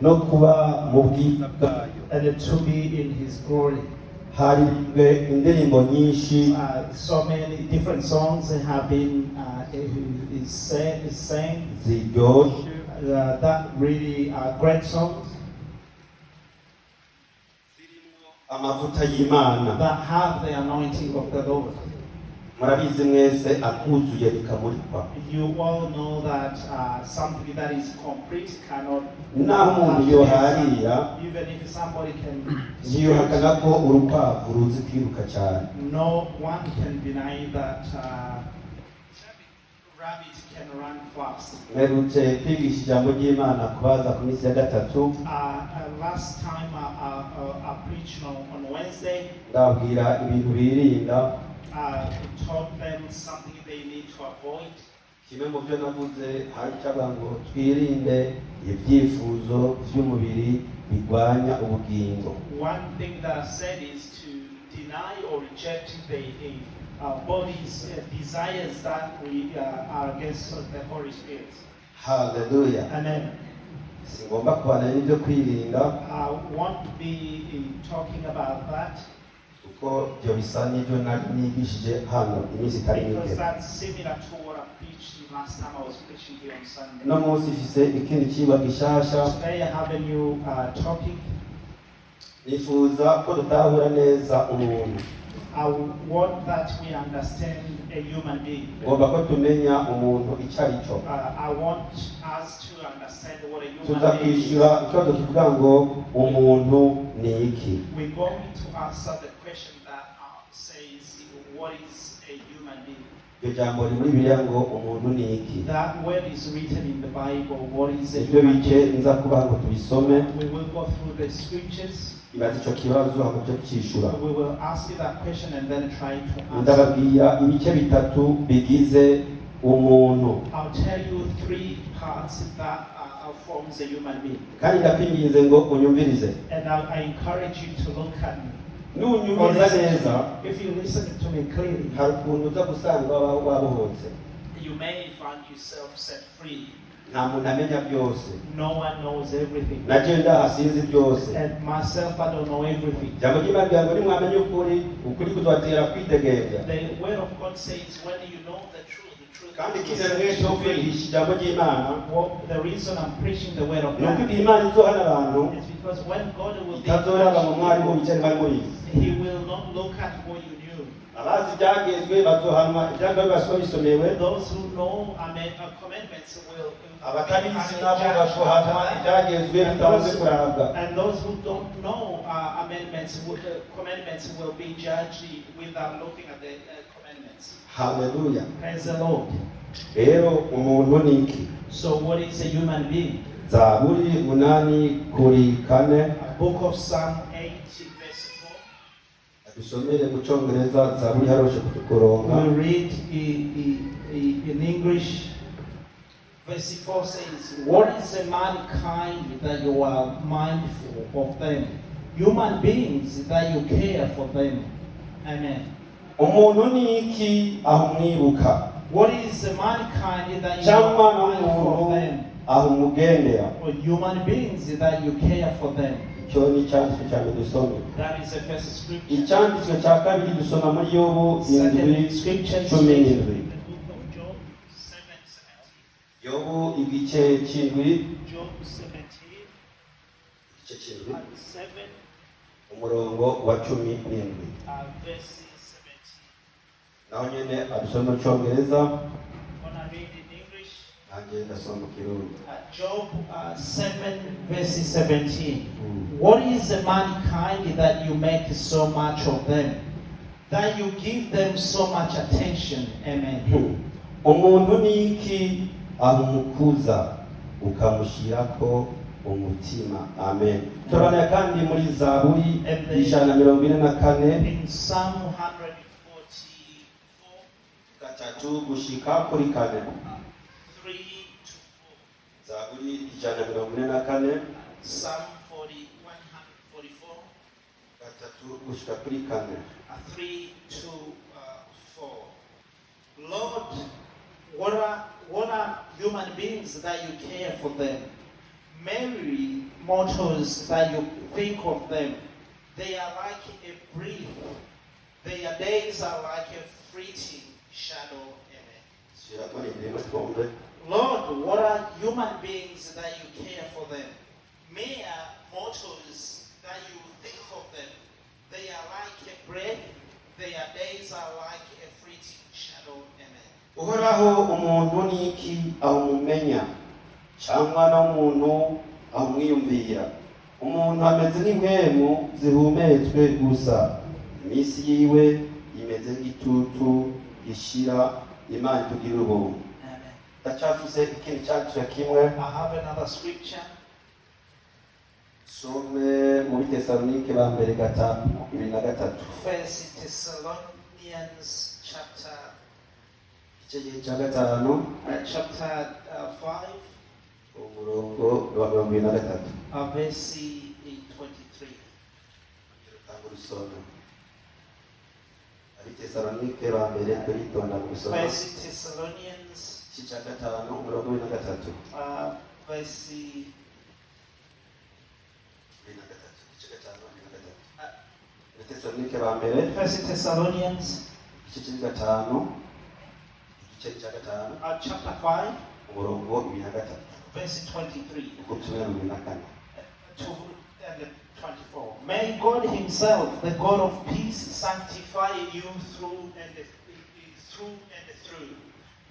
no kuba mu bwiza bwayo. and to be in His glory. Haririmbwe indirimbo nyinshi So many different songs have been sang ziryoshe that really are great songs amavuta y'Imana. that have the anointing of the Lord. Murabizi mwese akuzuye bikamurikwa. You all know that something that is complete cannot, Naho umuntu yoharira even if somebody can ntiyihakana ko urukwavu ruzi kwiruka cyane. no one can deny that rabbit can run fast. Mperutse kwigisha ijambo ry'Imana kubaza ku minsi ya gatatu. Last time I preached on Wednesday. Ndabwira ibintu birinda. Taught them something they need to avoid. Kimwe mu byo navuze hari cyangwa ngo twirinde ibyifuzo by'umubiri bigwanya ubugingo. One thing that I said is to deny or reject the body's desires that we are against the Holy Spirit. Hallelujah. Amen. Singomba kubana n'ibyo kwirinda. I want to be talking about that. Kuko byo bisa n'ibyo nigishije hano iminsi itari mike. Because that's similar to what I preached last time I was preaching here on Sunday. No munsi ifise ikindi kiba gishasha. Today I have a new topic. Nifuza ko tutahura neza umuntu. I want that we understand a human being. Ngomba ko tumenya umuntu icyo ari cyo. I want us to understand what a human Tuza being is. kwishyura ikibazo kivuga ngo umuntu ni iki. We're going to answer the question that says, what is a human being? Iryo jambo riri muri Bibiliya ngo umuntu ni iki. That word is written in the Bible. What is a Ibyo human bice being? nza kuba ngo tubisome. We will go through the scriptures. Ibaze icyo kibazo hama cyo cyishura. We will ask you that question and then try to answer. Ndababwira ibice bitatu bigize umuntu. I'll tell you three parts that forms a human being. Kandi ndakwinginze ngo unyumvirize. And I encourage you to look at me. Nunyumviriza neza, If you listen to me clearly, hari ukuntu uza gusanga wabohotse. you may find yourself set free. Nta muntu amenya byose. No one knows everything. Naje ndahasinzi byose. And myself, I don't know everything. Jambo ry'Imana ngo nimwamenye ukuri kuzobatera kwidegemvya. The word of God says, when you know the truth Kandi will kile set mwe you cyo free. kwigisha ijambo ry'Imana. Well, the reason I'm preaching the word of Nuko God Imana izohana abantu is because when God will be itazoraba mu mwari mu judging, bice bari muri. He will not look at what you knew. Abazi byagezwe bazohanwa ibyagezwe basoma bisomewe. Those who know, commandments will Abatabizi nabo bazohanwa ibyagezwe bitabaze kurabwa. and those who don't know commandments will be judged without looking at the commandments. Hallelujah. Praise the Lord. Rero umuntu ni iki? So what is a human being? Zaburi 8:4. Book of Psalm 8 verse 4. Dusomere mu Cyongereza Zaburi haroshe kutukoronka. We read in English. Verse 4 says, what is a mankind that you are mindful of them? Human beings that you care for them. Amen. Umuntu ni iki aho umwibuka? What is a mankind that you Cyangwa are mindful of n'umuntu them? aho umugendera. Or human beings that you care for them. Icyo ni icyanditswe cyane dusome. That is the first scripture. Icyanditswe cya kabiri dusoma muri Yobu Second scripture is 7:17. in the book of Job 7:17. Yobu igice cy'indwi Job 17 igice cy'indwi and 7 umurongo wa 17. verse 17. Naho nyene adusoma mu Cyongereza When I read in English, nanjye ndasoma mu Kirundi. Job 7 verse 17. What is the mankind that you make so much of them, that you give them so much attention? Amen. Umuntu ni iki aho umukuza ukamushyirako umutima. Amen. Turabona kandi muri Zaburi 144 In Psalm 144 gatatu gushika kuri kane. 3 to 4. Zaburi 144 Psalm 144 gatatu gushika kuri kane. 3 to 4. Lord, what are human beings that you care for them? mortals that you think of them, they are like a breath. Their days are like a fleeting shadow. Amen. Lord, what are human beings that you care for them? Mere mortals that you think of them. They are like a breath. Their days are like a fleeting shadow. Amen. Uhoraho umuntu niki awumenya cyangwa n'umuntu awumwiyumvira. Umuntu ameze nk'impwemu zihumetswe gusa. Iminsi yiwe imeze nk'igitutu gishira. Imana itugirire ubuntu. Ndacyafise ikindi cyanditswe kimwe. I have another scripture. Some mu Bitesalonike ba mbere 2:3. First Thessalonians chapter 5 chapter 5 umurongo wa 23. verse 23. Urusoma. Bitesalonike ba mbere turitonda gusoma. First Thessalonians 5 umurongo wa 23. Verse Bitesalonike ba mbere First Thessalonians chapter 5 umurongo wa 23. verse 23 Gutubira mu 24. and 24. May God Himself, the God of peace, sanctify you through and through.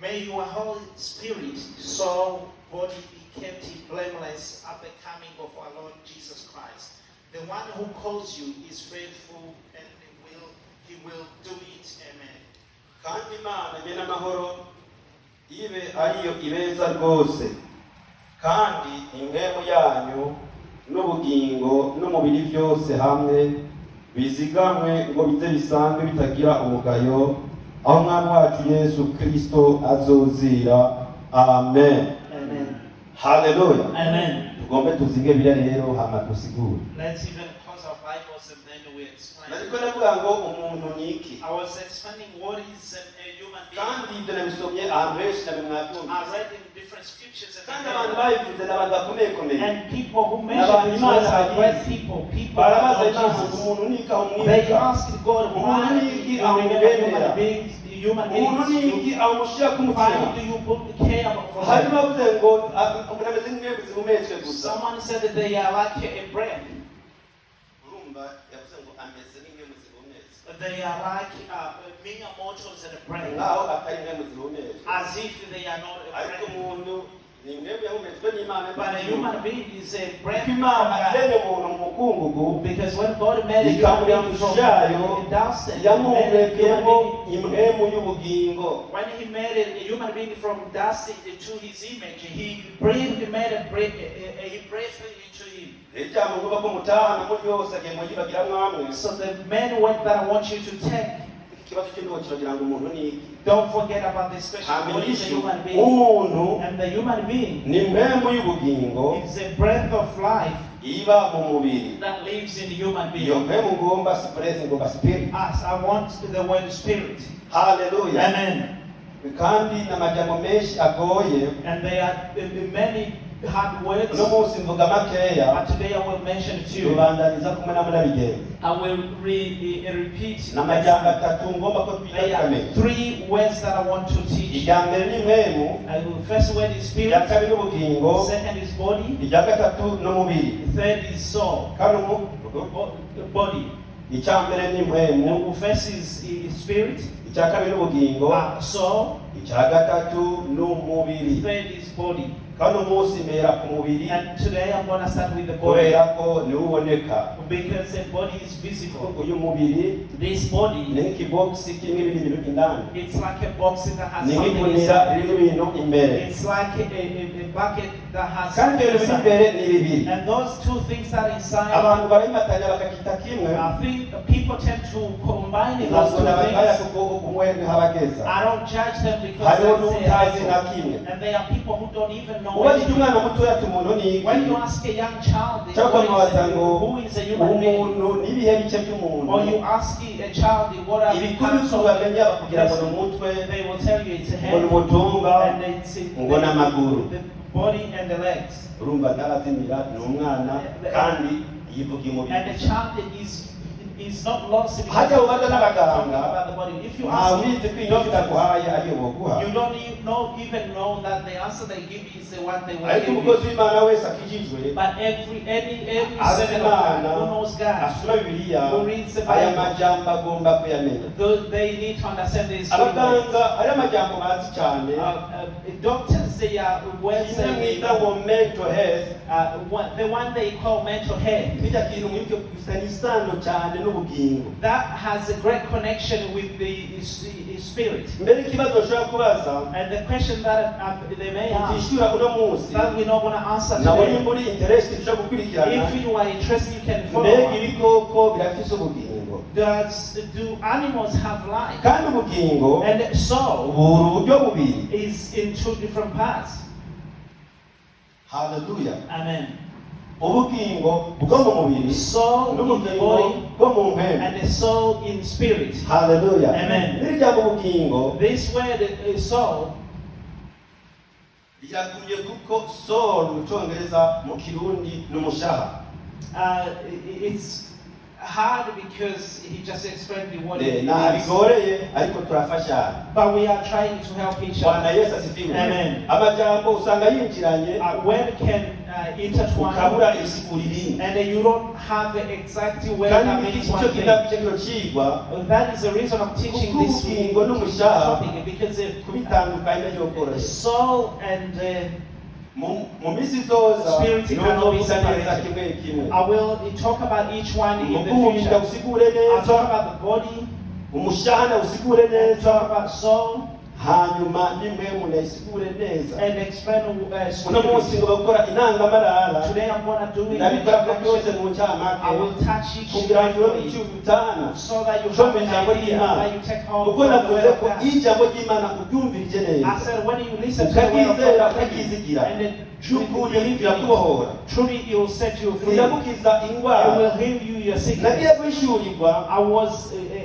May your Holy Spirit, soul, body be kept blameless at the coming of our Lord Jesus Christ. The one who calls you is faithful, and He will do it. Amen. Kandi Imana nyene amahoro ibe ariyo ibeza rwose, kandi impwemu yanyu n'ubugingo n'umubiri byose hamwe bizigamwe ngo bize bisanzwe bitagira umugayo aho umwami wacu Yesu Kristo azozira. Amen. Amen. Hallelujah. Amen. Tugombe tuzige bira rero hama tusigure. Let's even close our Bibles and then we explain. Nariko navuga ngo umuntu niki. I was explaining what is a human being. Kandi ibyo nabisomye ahantu henshi namwabumva. I read in different scriptures Kandi abantu bayivuze n'abantu bakomeye komeye. and people who mention this words are great people. People Barabaza that Imana know Jesus. umuntu niki aho They mwika. asked God, why do you remember human Umuntu beings? niki aho mushira ku Why mutima. do you care for Hari them? bavuze ngo umuntu ameze nk'imwe zihumetswe gusa. Someone said that they are like a breath. Urumva yavuze ngo ameze nk'imwe zihumetswe. They are like mere mortals and a breath. Ngaho atari imwe zihumetswe. As if they are not a Ariko breath. umuntu ni imwe yahumetswe n'Imana. But a human being is a breath from Imana God. yaremye umuntu mu mukungugu. Because when God made a human being from dust and yamuhumekeyemo impwemu y'ubugingo. when He made a human being from dust to His image, He breathed into him. Ijambo nguva ko mutahana muri yose agiye muyibagira mwamwe. So the main word that I want you to take, Ikibazo cy'indobo kiragira ngo umuntu ni iki? don't forget about this question. What is a human being? Umuntu And the human being ni impwemu y'ubugingo is a breath of life iba mu mubiri. that lives in the human being. Iyo mpwemu ngomba spirit ngomba spirit. As I want the word spirit. Hallelujah. Amen. Kandi n'amajambo menshi agoye. And there are many hard words. Uno munsi mvuga makeya. But today I will mention a few. Tubandaniza kumwe na murabigenza. I will repeat. N'amajambo atatu ngomba ko There are twiga. 3 words that I want to teach. Ijya mbere ni impwemu. First word is Ijya spirit. kabiri ubugingo. Second is body. Ijya gatatu n'umubiri. Third is soul. Kandi Body. icya mbere ni impwemu. First is spirit. Icya kabiri ubugingo. Soul. Icya gatatu n'umubiri. Third is body. Kandi umunsi mbera ku mubiri. And today I'm going to start with the body. Kubera ko niwo uboneka. Because the body is visible. Uyu mubiri This body, ni nk'ikibogisi kirimo ibindi bintu indani. it's like a box that has Ni something nk'igunira inside. ririmo ibintu imbere. It's like a bucket that has Kandi ibyo something bintu biri inside. imbere ni bibiri. And those 2 things that are inside, Abantu barabimatanya bakakita kimwe. I think people tend to combine those Ntabwo 2 nabagaya things. kuko kumwe ntihabageza. I don't judge them because Hariho that's n'utazi na their kimwe. and there are people who don't even know Ubajije anything. umwana mutoya ati umuntu ni iki? When you ask a young child Cyangwa mubaza ngo who is a human being, umuntu n'ibihe bice by'umuntu. or you ask a child what are the Ibikuru parts of bamenya bakugira ngo ni person, umutwe, they will tell you it's a ngo ni head umutumba, and it's ngo ni amaguru. the body and the legs. urumva ntarazimira ni umwana kandi yivuga umubiri And the child is not lost because hajya of ubaza talking n'abaganga about the body. If you ask ntawizi ko imiti itaguhaye ariyo boguha you don't even know that the answer they give you is the one they will ariko give umukozi you. w'imana wese akijijwe But every azi servant of God imana who knows God, asoma bibiliya who reads the aya Bible, majambo agomba kuyamenya they need to understand this. Three ways. abaganga ari amajambo bazi cyane Doctors, they are well kimwe mwita ngo mental health the one they call mental health. kijya kintu mwibyo gifitanye isano cyane n'ubugingo That has a great connection with the spirit. mbere ikibazo ushobora kubaza And the question that they may ask, utishyura uno munsi that we're not going to answer nawe today. nimba uri interested ushobora gukurikirana If you are interested, you can mbega follow. ibikoko birafise ubugingo Do animals have life? kandi ubugingo And the soul buri uburyo bubiri is in two different parts. haleluya Amen. ubugingo bwo mu mubiri Soul in the n'ubugingo body bwo mu mpemu and the soul in spirit. haleluya Amen. n'iri jambo ubugingo This word soul, ryakuye kuko soul mu cyongereza mu kirundi n'umushaha it's hard because he just explained the word. nta bigoreye ariko turafashanya But we are trying to help each bwana other. yesu asifiwe Amen. amajambo usanga yinjiranye Word can intertwine, ukabura isigura irindi and you don't have the exact word kandi that means icyo one thing. kidakuye kino cigwa That is the reason I'm teaching kuko this ubugingo n'umushaha topic, because kubitandukanya byo the koroshye soul and mu minsi zoza Spirit cannot be ntuzovuga neza separated. kimwe kimwe I will talk about each one in the umuguhumbi future. ndawusigure I'll neza talk about the body, umushaha ndawusigure and neza talk about soul, hanyuma n'impwemu ndayisigure neza and explain uno munsi spirit. ngo bakora intangamarara Today I'm going to do it in ndabikora ko byose introduction. mu ncamake I will touch each kugira ngo ube briefly, icyuzi utana so that you Usome have an ijambo idea ry'Imana where you take home kuko from the navuze word ko of God. iyo ijambo ry'imana uryumvirije I neza said when you listen to the word of ukaryizera God, ukaryizigira and then by'ukuri believe in birakubohora it, truly it will set you free. It biragukiza indwara will heal you your sickness. nagiye kwishyurirwa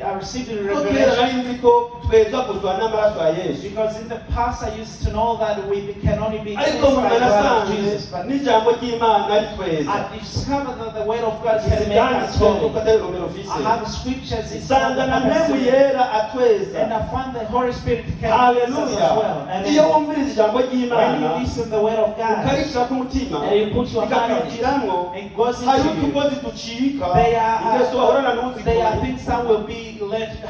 I received a ko kera revelation nari nzi ko tweza kuzwa n'amaraso ya yesu because in the past I used to know that we can only be ariko cleansed mu by the blood of nasanze Jesus. But n'ijambo ry'imana ari tweza I discovered that the word of God can make us ibyanditswe kuko holy. atari urugero ufise I have scriptures in isanga na mpemu and yera atweza I find the Holy Spirit can make us haleluya as well. And iyo then wumviriza ijambo when ry'imana you listen to the word of God ukarishira ku mutima and you put your hand on it, bikakwinjiramwo it goes hari into you. utugozi ducika They ingeso wahorana are n'uzikora things that will be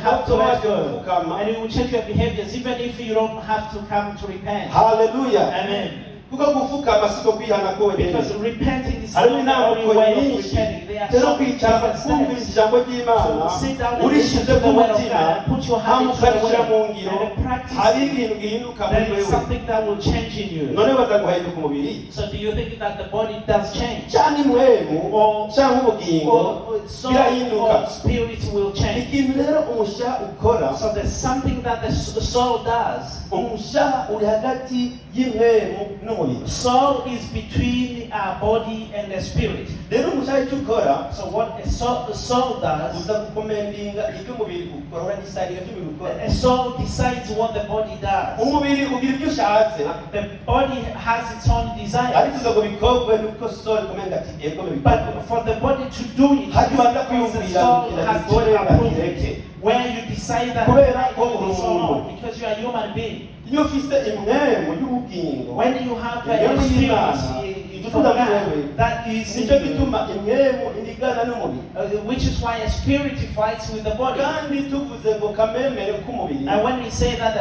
have to let go, and it will change your behaviors even if you don't have to come to repent. haleluya Amen. kuko gupfukama siko kwihana konyine Because repenting is hariho not the intambuko only way of nyinshi repenting. There are rero so many kwicara different kumviriza steps. ijambo ry'imana So sit down and listen urishize to ku the word of mutima God and put your hand hama into the ukarishyira mu word ngiro and practice hari it. ibintu bihinduka muri There is wewe something that will change in you. none baza guhinduka umubiri So do you think that the body does change? cyangwa impwemu cyangwa ubugingo Or soul birahinduka or spirit will change? ikintu rero umushaha ukora So there's something that the soul does. umushaha uri hagati y'impwemu n'umubiri Soul is between our body and the spirit. rero umushaha icyo ukora So what a soul does, uza gukomendinga ibyo umubiri ukora uranisangira ibyo umubiri ukora a soul decides what the body does. umubiri ugira ibyo ushatse The body has its own ariko desires. uza ngo bikorwe nuko sore komenda ati ego But bikorwe for the body to do it, Hadi wanda because the kwiyumvira soul kugira has bikore to approve bakireke. it. Where you decide that Kubera ko right, uri it's or umuntu. not, because you are a human being. iyo ufite impwemu y'ubugingo When you have a impwemu y'imana spirit from ivuga muri wewe God, that is in nicyo you. gituma impwemu inigana n'umubiri Which is why a spirit fights with the body. kandi tuvuze ngo kamemere k'umubiri And when we say that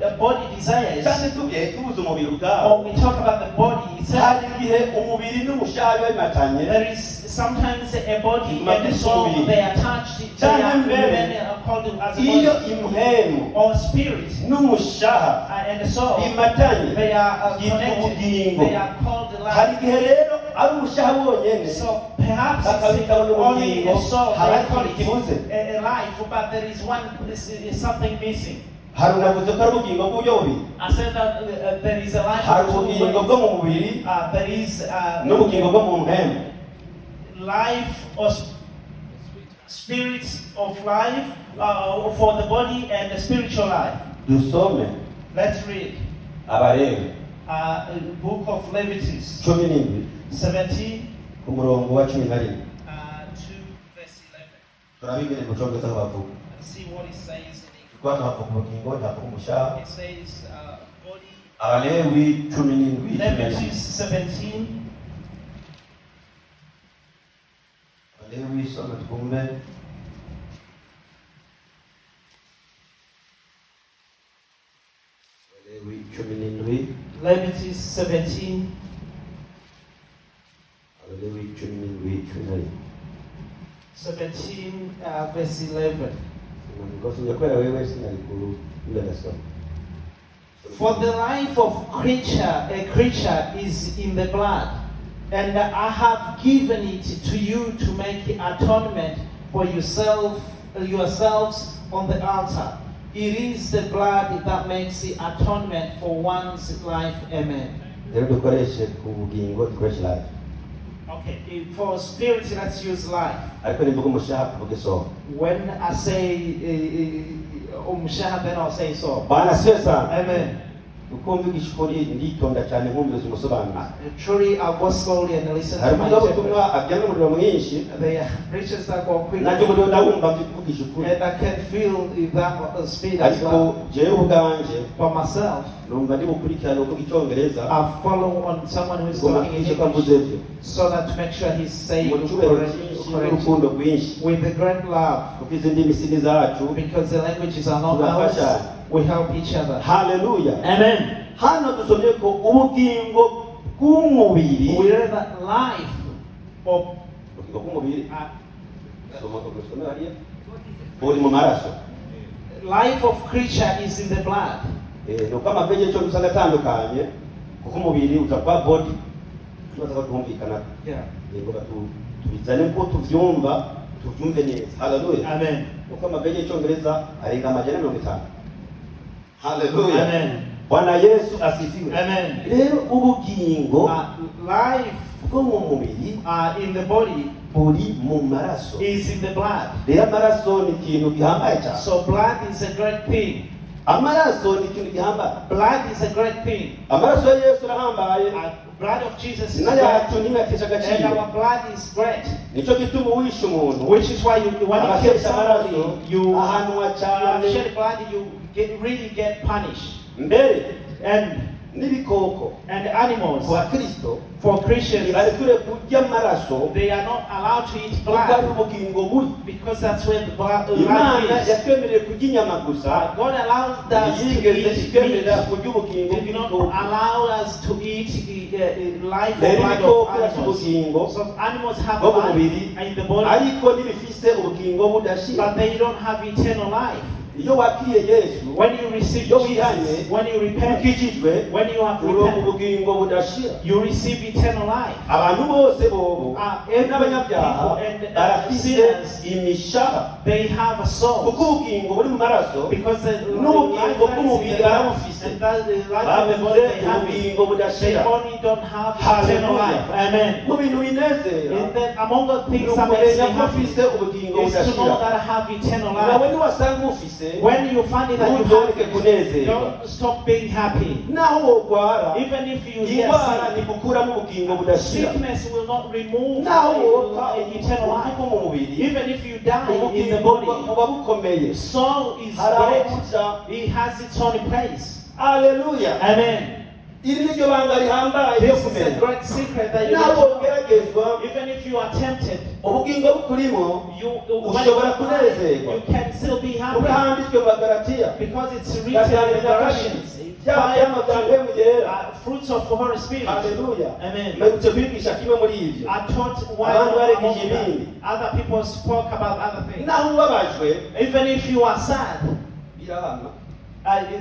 the body desires, kandi tuvuze umubiri ubwawo or we talk about the body itself, hari igihe umubiri n'umushaha biba bimatanye there is sometimes a body Iguma and a soul, by'umubiri. they are touched, they Cyangwa are mbere, many are called as a iyo body, impwemu or spirit, n'umushaha and the soul, bimatanye they are yitwa connected, ubugingo they are called the hari life. igihe rero ari umushaha wonyene So perhaps bakabita it's only ubugingo a soul, haba they call hari ikibuze it a life, but there is something missing. hari unavuze ko ari ubugingo bw'uburyo bubiri I said that there is a life hari of two ubugingo ways. bwo mu mubiri There is n'ubugingo bwo mu mpemu life or spirit of life for the body and the spiritual life. dusome Let's read. abarewe Book of Leviticus 17 17 ku murongo wa 11 to verse 11. turabigire mu cyongereza aho bavuga Let's see what it says in English. kwa havuga ubugingo havuga umushaha It says body. Abalewi 17 Leviticus 17. Abalewi soma twumve Abalewi 17 Leviticus 17. Abalewi 17 17 verse 11. ngosuye kwera wewe sinari ku ndasoma For the life of a creature is in the blood, and I have given it to you to make atonement for yourselves on the altar. It is the blood that makes the atonement for one's life. Amen. rero dukoreshe ku bugingo dukoreshe life Okay, for spirit, let's use life. ariko nivuga umushaha tuvuge so When I say umushaha, then I'll say so. bana sesa Amen. ukumva igishikori nditonda cyane nkumviriza umusobanuro Truly, I'll go slowly and listen hari to my umugabo shepherd. utumwa ajyana umuriro mwinshi They are preachers that go quick, nanjye umuriro ndawumva mvuga ishukuri and I can feel that speed as ariko well. jewe ubwanje For myself, numva ndi bukurikirana uvuga icyongereza I follow on someone who is ngoma talking in kwishe ko English, mvuze byo so that to make sure he's saying mu cyubahiro cyinshi n'urukundo rwinshi with a great love, kuko izi ndimi si zacu because the languages are not ours. We help each other. haleluya Amen. hano dusomye ko ubugingo bw'umubiri We read that life of ubugingo bw'umubiri buri mu maraso life of creature is in the blood. ni uko amavege cyo usanga atandukanye kuko umubiri uza kwa body tubaza ko twumvikana Yeah. yego tubizane ko tuvyumva tuvyumve neza haleluya Amen. uko amavege y'icyongereza arenga 150 haleluya Amen. Bwana Yesu asifiwe Amen. rero ubugingo Life bwo mu mubiri in the body buri mu maraso is in the blood. rero amaraso ni ikintu gihambaye cyane So blood is a great thing. amaraso ni ikintu gihambaye Blood is a great thing. amaraso ya Yesu arahambaye Blood of Jesus is na great. yacu nimetesha And agaciro our blood is great. nico gituma uwisha umuntu Which is why when you kill abakesha amaraso somebody, you ahanwa have cyane shed blood, you really get punished. mbere And n'ibikoko animals, kwa Kristo for Christians, ntibarekure kurya amaraso they are not allowed to eat kuko ari blood ubugingo buri because that's where the blood Imana life is. yatwemereye kurya inyama gusa God allows us to ntiyigeze eat itwemerera meat. kurya ubugingo He did not bw'ibikoko allow us to eat life or rero blood ibikoko of bafite animals. ubugingo So animals have bwo mu life mubiri in the body, ariko ntibifise ubugingo budashira but they don't have eternal life. iyo wakiriye Yesu When you receive iyo Jesus, wihanye when you repent, ukijijwe when you have uronka repented, ubugingo budashira you receive eternal life. abantu bose bobo Every n'abanyabyaha people and barafise sinners, imishaha they have a soul. kuko ubugingo buri mu maraso Because the n'ubugingo bw'umubiri barabufise and that the life of the babuze body they have it. ubugingo They budashira only don't have eternal life. Hallelujah. Amen. mu bintu binezera And then among the ni things that makes me ukumenya ko happy ufise ubugingo is to know budashira that I have eternal nawe life. niwasanga ufise When you find it that you have ntuzoreke it, kunezerwa don't stop being happy. naho wogwara Even if you get indwara sick, ntigukuramo ubugingo budashira sickness will not remove naho wopfa eternal life. ubugingo mu mubiri Even if you die in the ubugingo body, buba bukomeye soul is hari aho dead. buca It has its own place. aleluya Amen. iri niryo banga rihambaye ryo This is a kumenya great secret that you naho need to know. wogeragezwa Even if you are tempted, ubugingo bukurimo when ushobora kunezerwa you can still be kuko happy handitswe mu Bagalatiya because it's written in the Galatians. byaba by'amagambo yera Fruits of the Holy Spirit. haleluya Amen. mperutse kwigisha kimwe muri ibyo I taught one Abantu among baregije them. ibindi. Other people spoke about other things. naho ubabajwe Even if you are sad, birahama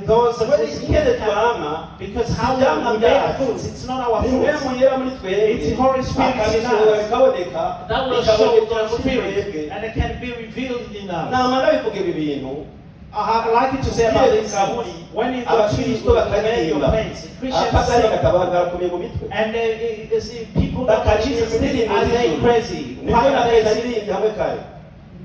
those kubera fruits ikigere can come. twahama Because how ibyamwa we bear byacu fruits, it's not our ni fruits. impwemu yera muri twebwe It's Holy Spirit in akabishobora us. bikaboneka That will show bikabonekera the muri Spirit twebwe and it can be revealed in us. nama ndabivuga ibi bintu I like it to say about this. When you go abakristo to your bakaririmba place, Christians akagari sing, katabaragara mu mitwe and people that bakaririmba Jesus sing, indirimbo are they z'ijuru crazy? nibyo Why are they singing? nakaririmbye hamwe kare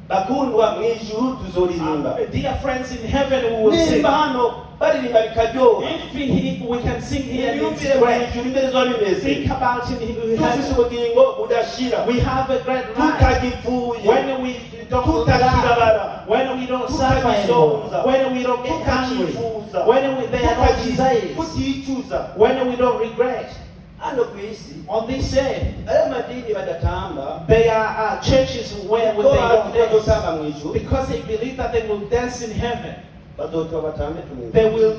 bakundwa mu ijuru tuzoririmba Dear friends, in heaven we will sing. nimba hano baririmba bikaryoha If we can sing here, it's ntibiyumvire mu great. ijuru imbere zo bimeze Think about it. We dufise have, ubugingo budashira we have a great life. tutagipfuye When we don't tutakirabara laugh, when we don't suffer anymore, when we don't get hungry, tutakifuza when there are no desires, tuticuza when we don't regret. hano ku isi On this earth, aya madini badatamba there are churches where ko they don't dance bazotamba mu ijuru because they believe that they will dance in heaven. bazotoba batambe tumwe They will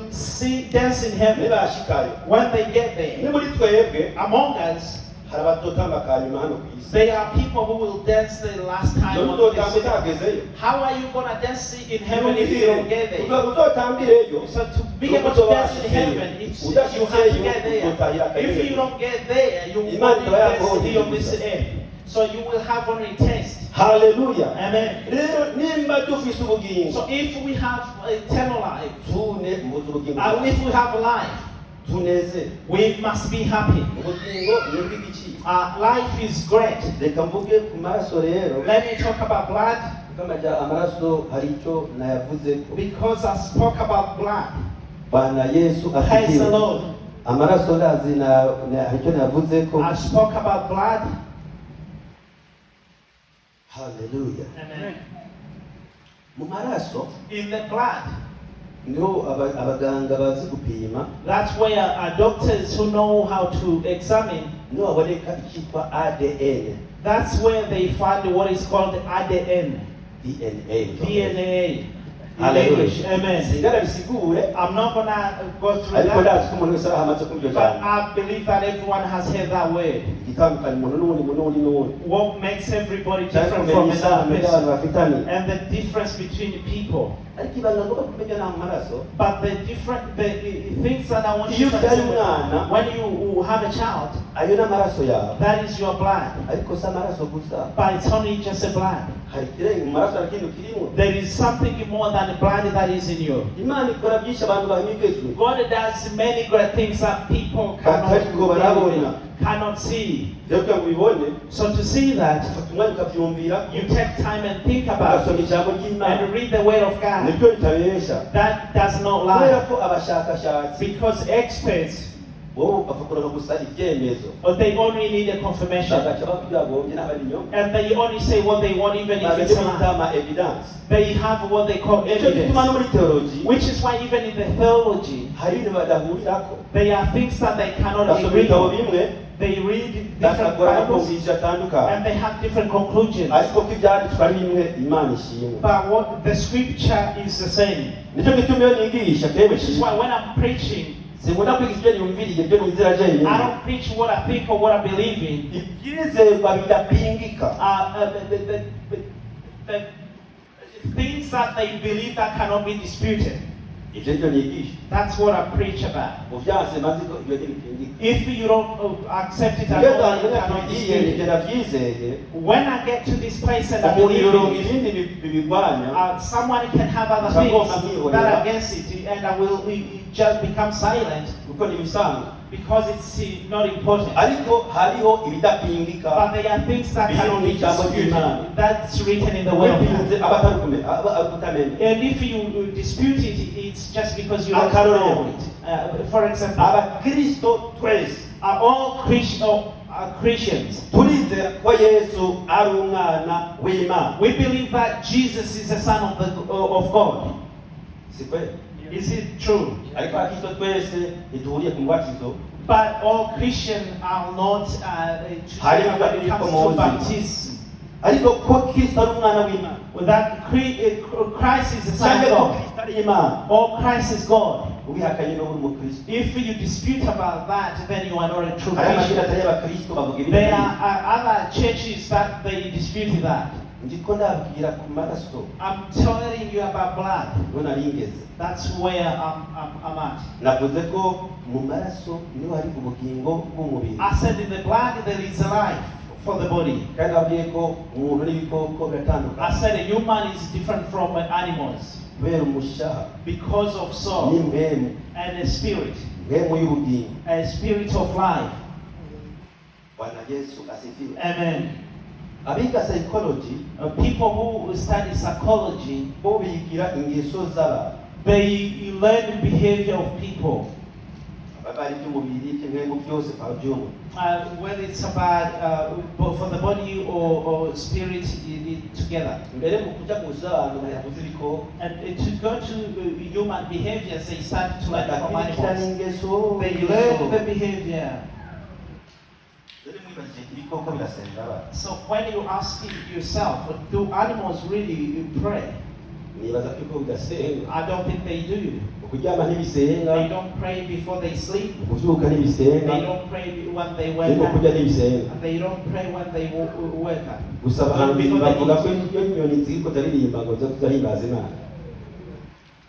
dance in heaven nibashikayo when they get ni there. muri twebwe Among us, hari abazotamba kanyuma hano ku isi there are people who will dance the last time none on uzotamba this earth. utagezeyo How are you going to dance in heaven if you don't get there? uzotambireyo So to be able to dance in heaven, it's, you have to get there. If you don't get there, you will only dance here on this earth. So you will have only taste. haleluya Amen. rero nimba dufise ubugingo So if we have eternal life, tune mbuze ubugingo if we have life, tuneze we must be happy. ubugingo ni bw'igiki Life is great. reka mvuge ku maraso rero Let me talk about blood kamaja amaraso hari icyo nayavuze because I spoke about blood. bwana yesu Praise the asifiwe Lord. amaraso ndazi hari icyo nayavuze ko I spoke about blood. haleluya Amen. mu maraso In the blood. niho abaganga bazi gupima That's where doctors who know how to examine, niho haboneka icyitwa ADN that's where they find what is called ADN. DNA DNA. In Hallelujah. English. Amen. singana bisigure I'm not going to go through ariko that. ndazi ko umuntu wese arahamaze kumva But cyane I believe that everyone has heard that word. igitandukanye umuntu n'undi What makes everybody cyane different from kumenya isano another ry'abantu person. bafitanye And the difference between the people. ariko ibanga ngomba kumenya nta mu maraso But the things that I want you iyo to ubyaye know, umwana when you have a child, ayo ni amaraso yawe that is your blood. ariko si amaraso gusa But it's only just a blood. hari ikirenga mu maraso hari ikintu kirimo There is something more than the blood that is in you. imana ikora byinshi abantu bahimigejwe God does many great things that people cannot see. rero kugira ngo ubibone So to see that, ufata umwanya ukabyumvira you take time and think about ugasoma it ijambo ry'imana and read the Word of God. nibyo bitabesha That does not kubera lie. ko abashakashatsi Because experts, bo bafakuraga gusa ibyemezo they only need a confirmation. bagaca bakubwira ngo njye n'abari inyuma And they only say what they want even if it's babyo a bita lie. ama evidence They have what they call nicyo gituma no evidence. muri theology Which is why even in the theology, hari ibintu badahurirako there are things that they cannot basoma agree ibitabo on. bimwe They read different bakagora Bibles kumvisha atandukanye and they have different conclusions. ariko ko ibyanditswe ari bimwe imana ishimwe But what the scripture is the same. nicyo gituma iyo nigisha Which is kenshi why when I'm preaching, sinkunda kwiga ibyo niyumviriye ibyo nizera I jenyine don't preach what I think or what I believe in. ibyizerwa bidapingika The things that they believe that cannot be disputed. ibyo nibyo nigisha That's what I preach about. mu byanse maze ko ibyo ntibipingika If you don't accept it at iyo all, it nzanye cannot be nabyigiye nibyo disputed. nabyizeye When I get to this place and I umuntu believe yoronka in it, ibindi bibirwanya someone can have other things that are against it, and I will just become silent kuko ntibisanzwe because it's not important. ariko hariho ibidapingika But there are things that cannot be disputed. That's written in the Word of God. wepinze abatarukutamenya And if you dispute it, it's just because you don't Akarorero. know it. For example, abakristo twese are all Christians. turizera ko yesu ari umwana w'imana We believe that Jesus is the Son of God. si kweli Is it true? ariko abakristo twese ntiduhuriye ku mubatizo But all Christians are not Hari when it comes to Moses. baptism. ariko ko kristo ari umwana w'imana That Christ is the Son of cyangwa ko God. kristo ari imana Or Christ is God. ubihakanye no uri umukristo If you dispute about that, then you are not a true hari amashuri Christian. atari y'abakristo bavuga There ibindi are other churches that they dispute that. ndiko ndabwira ku maraso I'm telling you about blood. ngo naringeze That's where I'm at. navuze ko mu maraso niho hari ubugingo bw'umubiri I said in the blood there is a life for the body. kandi nabwiye ko umuntu n'ibikoko I biratandukanye said a human is different from animals kubera umushaha because of soul n'impwemu and a spirit y'ubugingo of life. bwana yesu asifiwe Amen. abiga psychology people who study psychology, bo bigira ingeso z'abantu they learn behavior of people. bari by'umubiri cyangwa mu byose kwa byumva Whether it's about for the body or spirit together. mbere mu kujya kuza abantu bayavuze ibiko And to go to human behaviors, they start to learn from bagakurikirana animals. ingeso They learn the behavior. rero mwibajije ibikoko birasenga abantu So when you ask yourself, do animals really pray? nibaza ko ibikoko bidasenga I don't think they do. kuryama ntibisenga They don't pray before they sleep. kuvyuka ntibisenga They don't pray when they wake ariko up. kurya ntibisenga And they don't pray when they wake up. gusa abahanzi bavuga ko iyo inyoni ziriko zaririmba ngo zo kuzahimbaza Imana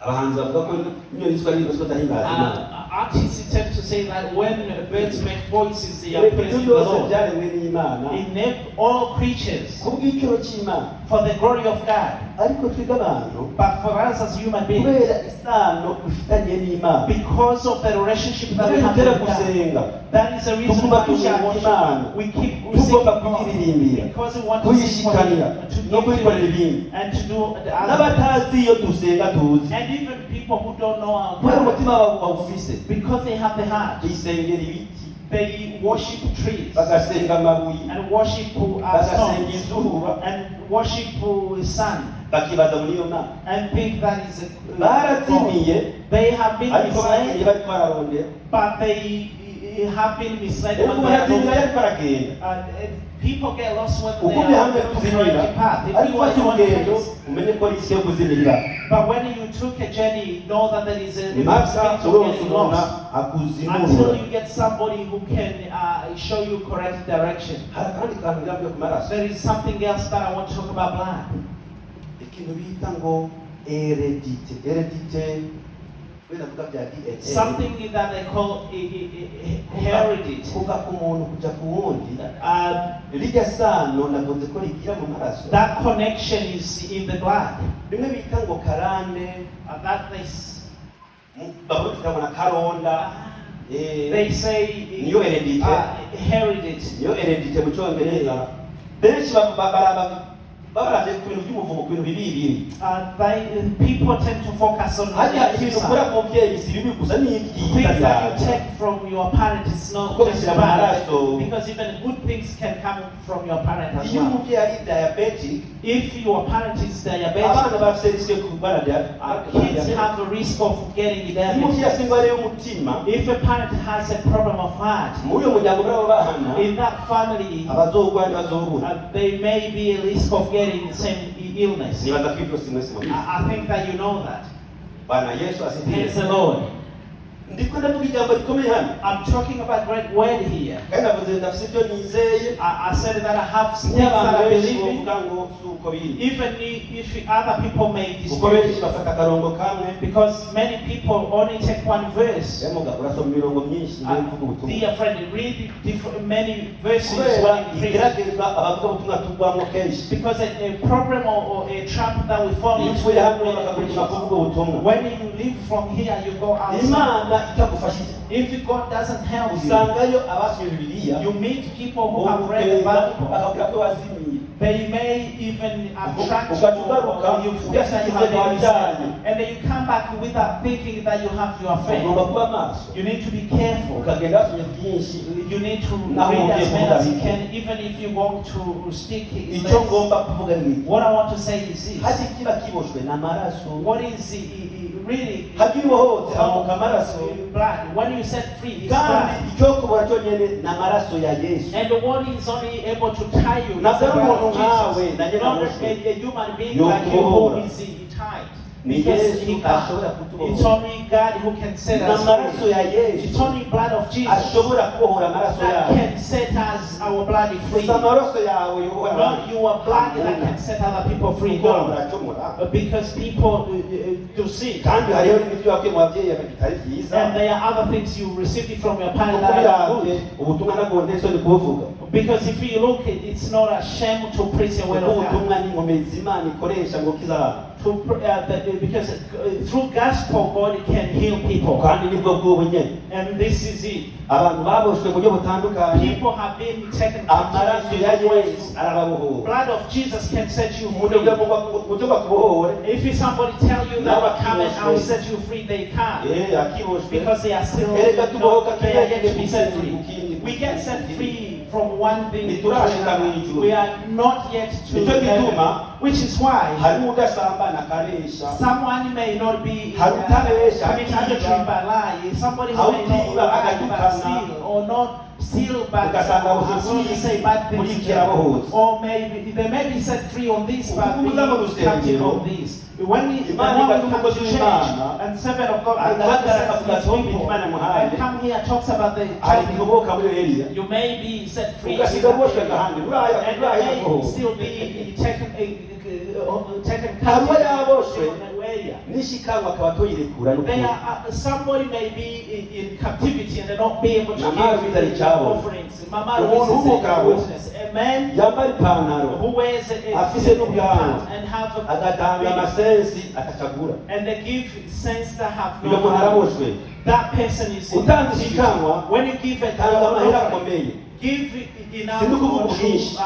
abahanzi bavuga ko inyoni ziriko zaririmba zo kuzahimbaza Imana Artists tend to say that when birds make voices, they are ibintu praising the byose Lord. byaremwe n'Imana In all creatures, kubw'icyo cy'Imana for the glory of God. ariko twiga abantu But for us as human beings, kubera isano dufitanye n'Imana because of the relationship that we have bitera with God, gusenga that is the reason tugomba why we gushaka worship. Imana We keep tugomba seeking God kuyiririmbira because we want to seek for kuyishikanira Him, to no give to kuyikorera Him, ibindi and to do the other. n'abatazi iyo dusenga tuzi And even people who don't know our kubera God, umutima wabo bawufise because they have the heart, bisengera ibiti they worship trees bagasenga amabuye and worship bagasenga stones izuba and worship sun bakibaza muri iyo nama and think that is a God. barazimiye They have been ariko bagiye misled, bariko bararondera but they have been misled rero when umuntu they are yazimira looking. yariko aragenda People get lost when uko they bihamwe are looking for a kuzimira right path. If ariko you are ufata on urugendo place, umenye ko ari isi yo kuzimirira but when you took a journey, know that there is a impaka possibility of uronse getting umuntu lost. akuzimura Until you get somebody who can show you correct direction. hari akandi kantu ngambye ku maraso There is something else that I want to talk about blood. ikintu bita ngo heredite wenda vuga bya DNA Something that they call heritage. kuva ku muntu kuja ku wundi rijya sano navuze ko rigira mu maraso That connection is in the blood. rimwe bita ngo karande That they, bavuga tukabona karonda they say niyo heredite heritage. niyo heredite mu cyongereza benshi babaravye ku bintu by'umuvumo ku bintu bibi People tend to focus on hajya the ibintu side. ukora ku mubyeyi si bibi gusa ni Things ibyiza that you cyane take from your parent is not Kuko just bishyira mu bad, maraso. because even good things can come from your parent as iyo well. umubyeyi ari diabetic If your parent is diabetic, abana bafite risike yo kurwara kids have a risk of getting iyo umubyeyi diabetes. afite indwara y'umutima If a parent has a problem of heart, muri uyo muryango muri abo bana in that family, abazorwara ntibazobura there may be a risk of getting the same illness. nibaza ko ibyo byose mwese mubizi I think that you know that. bana yesu asifiwe Praise the Lord. ndiko ndavuga ijambo rikomeye hano I'm talking about great word here. kandi navuze ndafite ibyo nizeye I said that I have things n'abantu that I benshi believe in. bavuga ngo si uko biri Even if other people may kuko dispute, benshi bafata akarongo kamwe because many people only take one verse. yamuga urasoma imirongo myinshi niyo mvuga ubutumwa Dear friend, read many verses kubera when you preach. igeragezwa abavuga ubutumwa tugwamo kenshi Because a problem or a trap that we fall iyo into uvuye hano bakakurikira kuvuga ubutumwa when you leave from here, you go outside. imana itagufashije If God doesn't help you, usangayo abasomye bibiliya you meet people who have read the Bible. bakabwira ko wazimiye They may even attract you, ukatugaruka or you forget that you have a mistake. And then you come back without thinking that you have your faith. ugomba kuba maso You need to be careful. ukagenda wasomye byinshi You need to Naho read as ugiye many as you kuvuga can, even if you want to speak it icyo less. ngomba kuvuga ni iki What I want to say is this. hati kiba kiboshwe n'amaraso What is really hagiriwe hose hamuka amaraso blood? When you set free, it's kandi blood. icyo kubura cyonyine ni amaraso ya yesu And the one is only able to tie you. Na It's the kama blood of umuntu nkawe, Jesus. na nyina Not Mose, a human being yo like you who kubohora. is tied. Ni Because Yesu ashobora kutubohora. it's only God who can set ni us amaraso free. ya It's yesu only blood of Jesus ashobora kubohora amaraso that yawe can set us our blood free. gusa amaraso yawe yobohora Not your blood that can set other people free. No. uracumura Because people do sin. kandi hariho n'ibyo wakuye mu babyeyi bitari byiza And there are other things you received it from your parents kuko that are biravye good. ubutumwa ntabwo ndetse ni kubuvuga Because if you look, it's not a shame to preach the word kuko of God. ubutumwa ni inkomezi imana ikoresha ngo kiza abantu The because through gospel God can heal people. kandi nibwo bw'ubu nyene And this is it. abantu baboshwe mu buryo butandukanye People have been taken amaraso captive ya in different ways. yesu arababohora Blood of Jesus can set you umuntu free. uburyo bakubohore If somebody tell you that I come and I will set you free, they can't. akiboshwe Because they are still erega tubohoka they are yet to be kigeze set ku free. kindi We get set free from one thing to Ntiturashika another. mw'ijuru. We are not yet to Nicyo heaven. gituma Which is why harimo udasambana akaresha someone may not be Hari utabesha, committing adultery akiba. by lie. Somebody who Hari may not utiba, lie but agatukana. steal, or not steal but Ugasanga will say bad muri things. kirabohotse. Or maybe they may be set free on this but Ukubuza be mu rusengero. captive on this. When the Imana one igatuma comes to umukozi church w'Imana, and servant of God agahagarara sets akavuga his ati, people Imana muhaye. and come here talks about the hari igihoboka muri Eliya you may be set free ugasiga boshwe agahandi and uraya may still be taken Hanyuma captive yaboshwe in an area. n'ishikanwa akaba atoyirekura They n'ukuri are, somebody may be in captivity and they not be able to Mama give Rita the Chavo. offerings. Mama Umuntu Rita is a w'umugabo witness. A man yambara ipantaro who wears a afise n'ubwanwa and have agatanga a amasensi akacagura and they give sense that have uyo no muntu value. araboshwe That person is in utanze captivity. ishikanwa When you give a tanga amahera offering, akomeye give enough Sinzi kuvuga ubwinshi.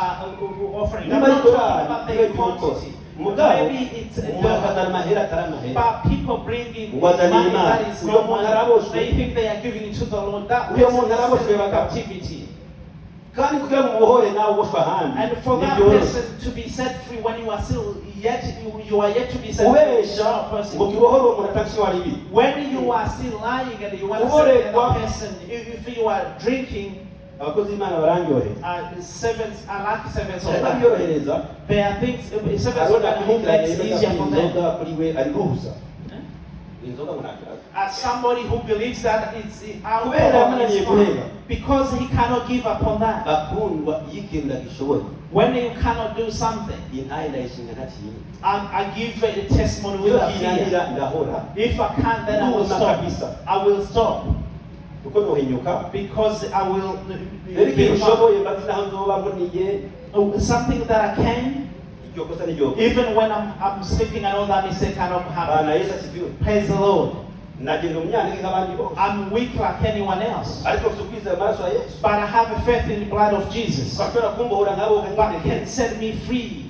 offering. Niba I'm ari not talking dorari about niba the ari quantity. mugabo Maybe it's umuntu akazana amahera atari amahera but people bring in Ngo azanire money Imana. that is Uyo not muntu money. araboshwe. They think they are giving it to the Lord. That Uyo person muntu is araboshwe still in bagabo. captivity. kandi kugira ngo ubohore nawe uboshwe ahandi And for that ntibyoroshye person to be set free when you are still yet you are yet to be set free. ubesha That ngo person. kibohore uwo muntu atazi icyo wari ibi When you are still lying and you want to set the Uboregwa. other person, if you are drinking, abakozi b'Imana barangyohera servants, I like servants of ariko God. byorohereza There are things, servants of arona God who kumubwira makes rero it easier for them. inzoga kuri we ari ruhusa inzoga ngo ntakibazo As somebody who believes that it's Kubera alcohol yamunaniye is guheba. fine, because he cannot give up on that. akundwa iyo ikintu ndagishoboye When you cannot do something, intaye ndayishinga ntatinya I give a testimony iyo without fear. kinanira ndahora If I can't, then I will Ndumva stop. kabisa. I will stop kuko nohinyuka because I will rero ikintu give up. ushoboye mbazi naho nzoba mboniye Something that I can, iryo kosa n'iryo even when I'm sleeping, I know that mistake cannot happen. bana Yesu asifiwe Praise the Lord. nagenda umunyantege nk'abandi bose I'm weak like anyone else, ariko mfite ukwizera amaraso ya Yesu but I have a faith in the blood of Jesus. ukashobora kumbohora nk'abo But kanyine can set me free.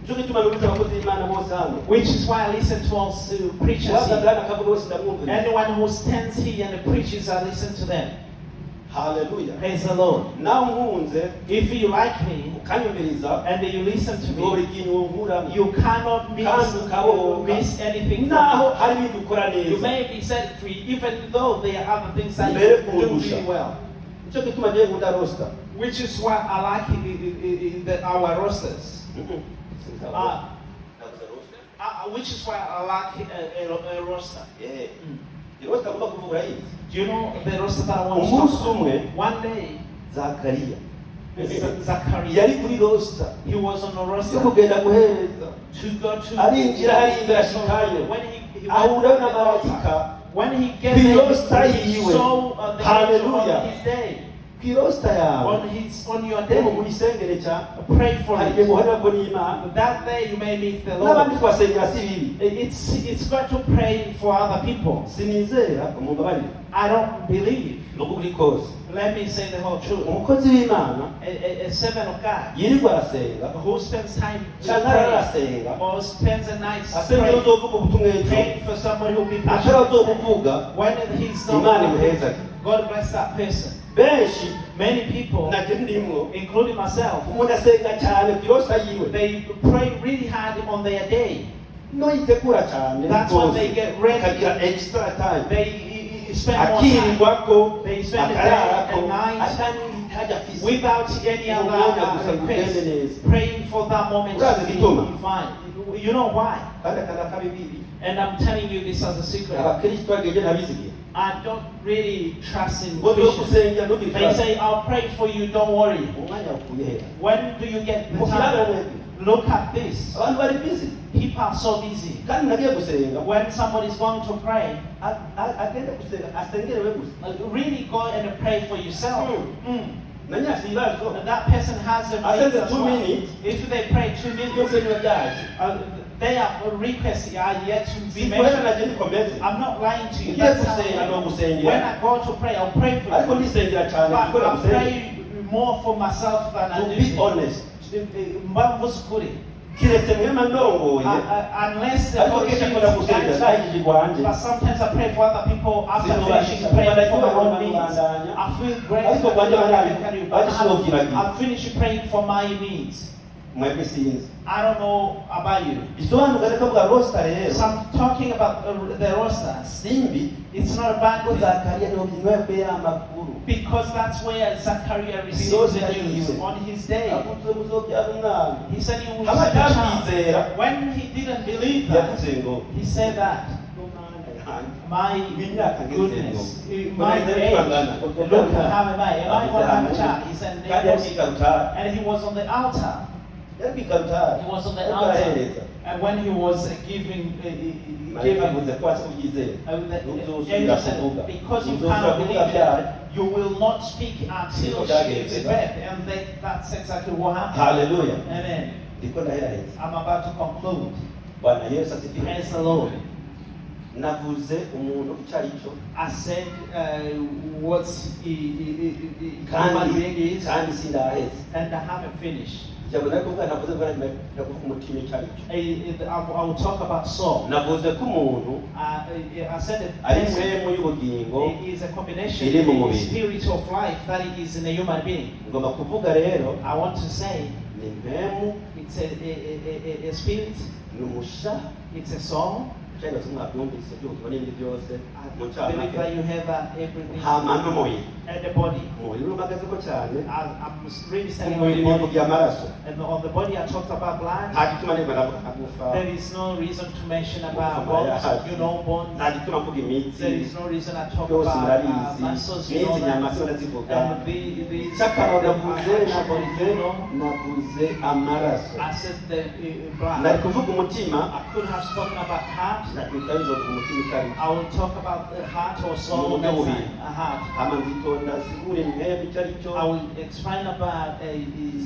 cyo gituma nubuze abakozi b'Imana bose hano Which is why I listen to all preachers here. wabagana akavuga bose ndamwumvira Anyone who stands here and the preachers, I listen to them. haleluya Praise the Lord. nawe nkunze If you like me ukanyumviriza and you listen to buri me, kintu wunkuramo you cannot miss anything. naho hari ibintu ukora You neza may be set free, even though there are other things that Mbere you do kundusha. really well. nicyo gituma ngiye nkunda rosta Which is why I like our rosters. Which is why I like a roster. rosta agomba kuvuga yizi Do you know the roster that I want to umunsi talk about? umwe One day, zakariya Zachariah, yari kuri rosta he was on a yo roster kugenda guhereza to go to. arinjira hariya ashikayo When he ahura went na to the altar, marayika when he gave Kuri it, roster he yiwe. saw the angel Hallelujah. on his day. ku rosta yawe On your rero day, muyisengere cyane pray for hari igihe it. muhorera ko n'Imana That day you may meet the n'abandi Lord. kubasengera si bibi It's good to pray for other people. sinizera umumbabarire I don't believe. nuko kuri kose Let me say the whole truth. umukozi w'Imana A servant of God yirirwa arasenga who spends time to cyangwa pray arasenga or spends the night asengera praying, uzovuga ubutumwa ejo praying for somebody who will be atari patient. uzobuvuga When he's Imana not, imuhezage God bless that person. benshi Many people, nabyo ndimwo including myself, umuntu asenga cyane ku rosta yiwe they pray really hard on their day. no yitegura cyane That's when rwose. they get ready. akagira extra time They spend more time akirirwa ko They spend the akarara day ko and night atari ntajya afise without any other request, praying for that moment Urazi to be igituma? fine. You know why? kandi akana kabibiri And I'm telling you this as a secret. abakristo bagende ntabizigiye I don't really trust in ngo niyo Christians. gusengera ntugire They ikibazo say, I'll pray for you, don't worry. umwanya ukuye hera When do you get the mukirara time? mwebwe Look at this. abantu bari busy People are so busy. kandi nagiye gusenga When somebody's going to pray, agende gusenga asengere we gusa really go and pray for yourself. Mm. nanya afite ibibazo And that person has a I said need as 2 well. minutes. If they pray 2 minutes, byose biba byaje their requests are yet to be sikuhera mentioned. najye nikomeze I'm not lying to you. ugiye That's how gusenga I no am. gusengera When I go to pray, I'll pray for ariko you. ndisengera cyane But kuko I nagusenga pray more for myself than I to do be for honest you. kiretse mwema ndongoye Unless the ariko Holy kenshi Spirit akunda gusengera guides me. nahigije igwanjye But sometimes I pray for other people after Sinubasha finishing praying for my own kubandanya. needs. I feel great. Ariko kwanjye barari- I've finished praying for my needs. mwebwe sinzi I don't know about you. bisobanuka reka bwa rosta rero So I'm talking about the roster. simbi It's not a bad ko thing. zakariya niho mwebwe y'amakuru Because that's where Zachariah received the news on his day. avuze muzobyara umwana He said he would Aba receive a atabyizera. child. When he didn't believe that, yavuze ngo he said that. My imyaka goodness, ngeze my ngo age, look how am I going to have a child? He said, kandi yashika rutari and he was on the altar. yabika rutari He was on the ariko altar. arahereza And when he was giving, marayika avuze ko ati kubyizera angel said, because you cannot believe that, you will not speak until she gives birth. And that's exactly what happened. haleluya Amen. ndiko ndaheraheza I'm about to conclude. bwana yesu asifiwe Praise the Lord. navuze umuntu icyo ari cyo I said what kandi human being is, kandi sindaheze and I haven't finished. cyangwa nari kuvuga navuze ko navuga umutima icyo ari cyo I will talk about soul. navuze ko umuntu I said that ari person impwemu y'ubugingo is a combination iri mu of the mubiri. spirit of life that is in a human being. ngomba kuvuga rero I want to say ni impwemu it's a spirit, ni umushaha it's a soul. cyangwa se mwabyumvise byumva n'ibindi byose mu I believe cyamake that you have everything hama n'umubiri and the body. umubiri urumagaze ko cyane I'm really standing on umubiri the body. nivugiye amaraso And on the body I talked about blood. nta gituma niba navuga nkagufa There is no reason to mention about Ufuma bones. yahazi. You know bones. nta gituma mvuga imitsi There is no reason I talk byose about murabizi muscles. You n'izi know nyama that. zo ndazivuga And these cyakaba the navuze navuze you know. navuze amaraso I said the nari blood. kuvuga umutima I could have spoken about heart. ntabizovuga umutima icyo ari cyo I will talk about the heart or soul Umuntu next w'ububiri. time. A heart. hama nzitonda sigure impembe icyo ari cyo I will explain about the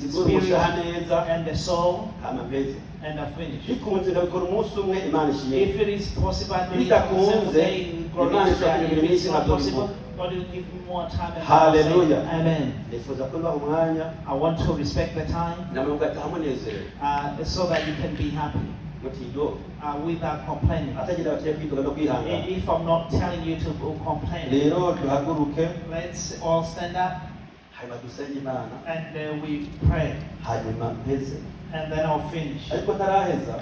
sigure spirit umushaha neza and the soul, hama mpeze and I finish. bikunze ndabikora umunsi umwe imana ishimwe If it is possible, I do it Bidakunze, on the day. Glory Imana to God. ishobora If kugira it's iminsi not ntabwo possible, bivuga. God will give me more time. And Hallelujah. I'll say, Amen. nifuza ko mbaha umwanya I want to respect the time namwe mugataha munezerewe so that you can be happy mutidoga without complaining. atagira abakiriya kwidoga no kwihangana If I'm not telling you to complain, rero duhaguruke let's all stand up hanyuma dusenge imana and we pray. hanyuma mpeze And then I'll finish. ariko ntaraheza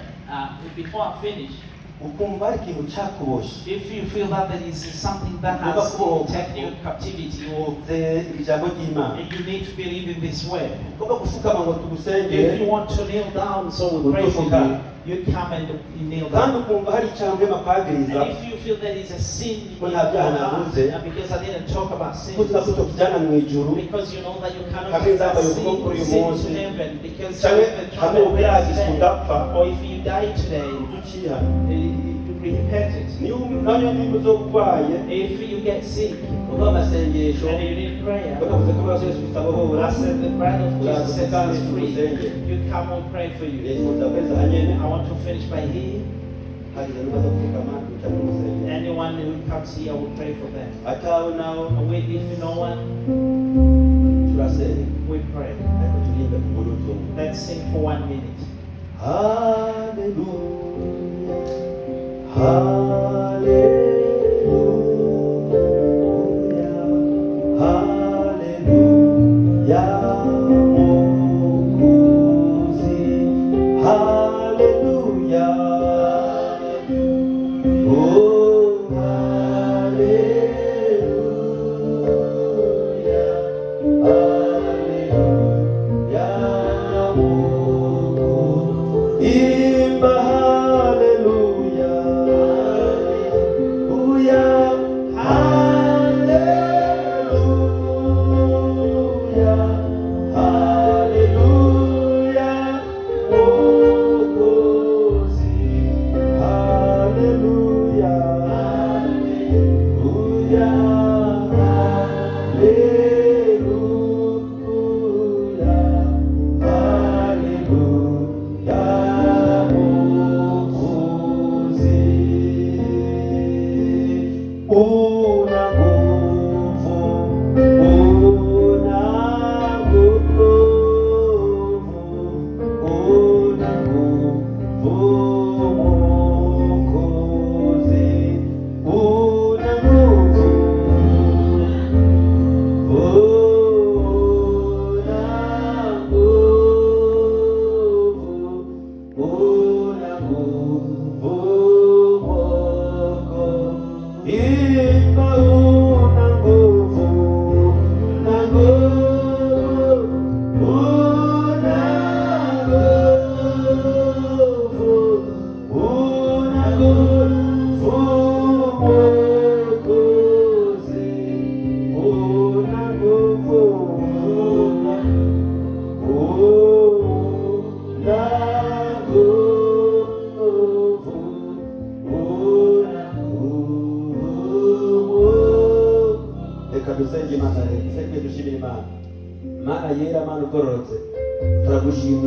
Before I finish, ukumva hari ikintu cyakuboshe if you feel that there is something that has taken you in captivity, uze ijambo ry'imana you need to believe in this word. ugomba gufukama ngo tugusengere If you want to kneel down so we pray for you, you come and kneel kandi down. ukumva hari icyango makwagiriza And if you feel there is a sin in Ko your nta byaha heart, navuze, because I didn't talk about sin, kugira ngo tukijyana mu ijuru because you know that you cannot Hamwe nzambaye sin ukuboko kuri uyu to munsi, heaven, because cyangwa the hamwe ubiragisha today, ugapfa or if you die today, ukihana you repent it. niba umwanya w'indirimbo zo urwaye If you get sick uba amasengesho and you need prayer, bakavuze ko amaraso yesu bitabohora I said the blood of Jesus sets us free. Usenge. You come, we'll pray for you. nifuza kweza hanyene I want to finish by here. hagize n'umaze gupfukama duca mu rusengero Anyone who comes here, will pray for them. atawe nawe If no one, turasenga we pray. ariko turirimbe ku munota umwe Let's sing for 1 minute. haleluya haleluya haleluya Mwokozi haleluya oh haleluya haleluya Mwokozi imba haleluya haleluya haleluya Mwokozi haleluya haleluya haleluya dusenge Imana rero, dusenge dushimire Imana. Mana yera, Mana ugororotse, turagushimiye.